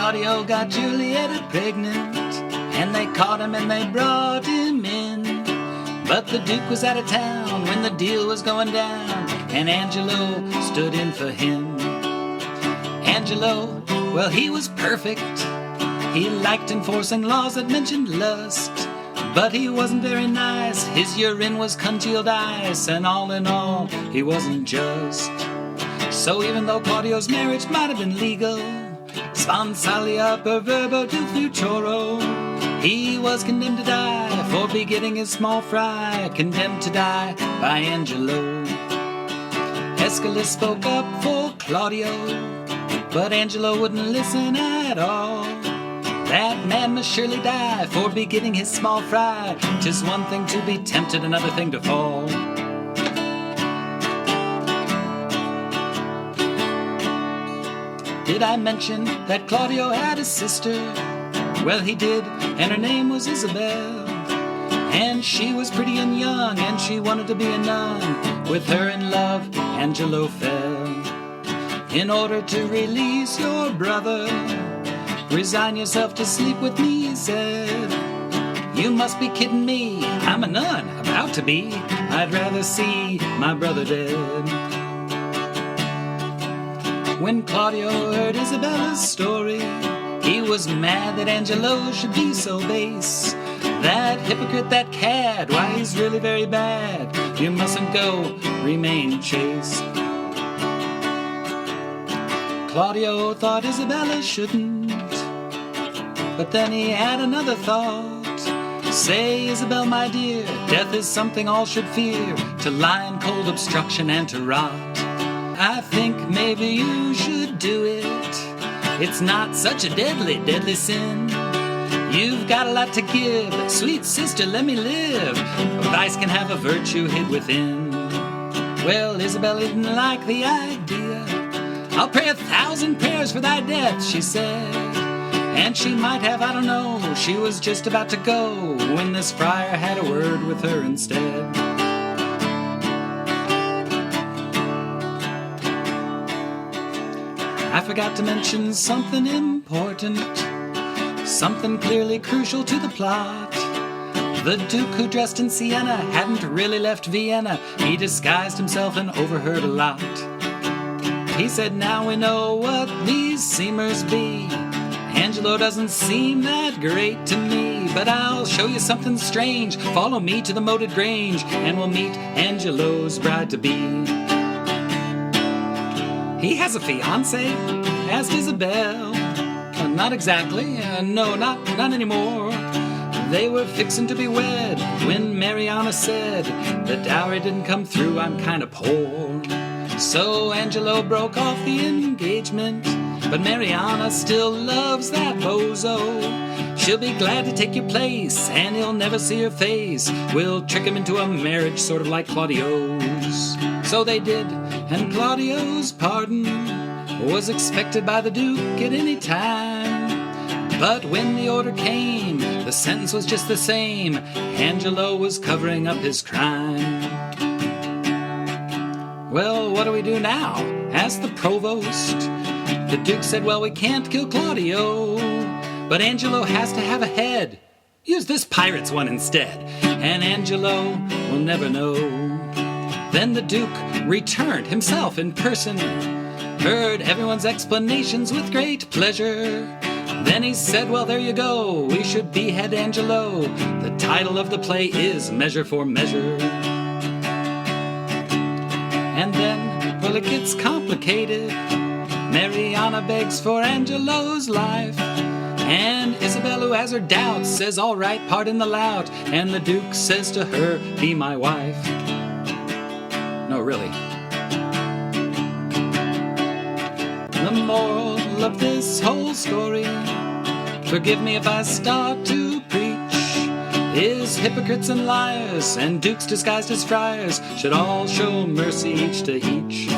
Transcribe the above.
Claudio got Julieta pregnant, and they caught him and they brought him in. But the Duke was out of town when the deal was going down, and Angelo stood in for him. Angelo, well, he was perfect. He liked enforcing laws that mentioned lust, but he wasn't very nice. His urine was congealed ice, and all in all, he wasn't just. So even though Claudio's marriage might have been legal, sponsalia per verbo to futuro, he was condemned to die for begetting his small fry, condemned to die by Angelo. Aeschylus spoke up for Claudio, but Angelo wouldn't listen at all. That man must surely die for begetting his small fry. 'Tis one thing to be tempted, another thing to fall. Did I mention that Claudio had a sister? Well, he did, and her name was Isabel. And she was pretty and young, and she wanted to be a nun. With her in love, Angelo fell. In order to release your brother, resign yourself to sleep with me, he said. You must be kidding me, I'm a nun, about to be. I'd rather see my brother dead. When Claudio heard Isabella's story, he was mad that Angelo should be so base. That hypocrite, that cad, why he's really very bad. You mustn't go, remain chaste. Claudio thought Isabella shouldn't, but then he had another thought. Say, Isabel, my dear, death is something all should fear, to lie in cold obstruction and to rot. I think maybe you should do it. It's not such a deadly, deadly sin. You've got a lot to give, sweet sister, let me live. Vice can have a virtue hid within. Well, Isabel didn't like the idea. I'll pray 1,000 prayers for thy death, she said. And she might have, I don't know, she was just about to go when this friar had a word with her instead. I forgot to mention something important, something clearly crucial to the plot. The Duke who dressed in sienna hadn't really left Vienna. He disguised himself and overheard a lot. He said, now we know what these seamers be. Angelo doesn't seem that great to me, but I'll show you something strange. Follow me to the moated grange, and we'll meet Angelo's bride-to-be. He has a fiancée, asked Isabel. Not exactly, no, not anymore. They were fixing to be wed when Mariana said, the dowry didn't come through, I'm kinda poor. So Angelo broke off the engagement, but Mariana still loves that bozo. She'll be glad to take your place, and he'll never see her face. We'll trick him into a marriage sort of like Claudio's. So they did, and Claudio's pardon was expected by the Duke at any time. But when the order came, the sentence was just the same. Angelo was covering up his crime. Well, what do we do now? Asked the provost. The Duke said, well, we can't kill Claudio, but Angelo has to have a head. Use this pirate's one instead, and Angelo will never know. Then the Duke returned himself in person, heard everyone's explanations with great pleasure. Then he said, well, there you go, we should behead Angelo. The title of the play is Measure for Measure. And then, well, it gets complicated. Mariana begs for Angelo's life, and Isabel, who has her doubts, says, all right, pardon the lout. And the Duke says to her, be my wife. No, really. The moral of this whole story, forgive me if I start to preach, is hypocrites and liars and dukes disguised as friars should all show mercy each to each.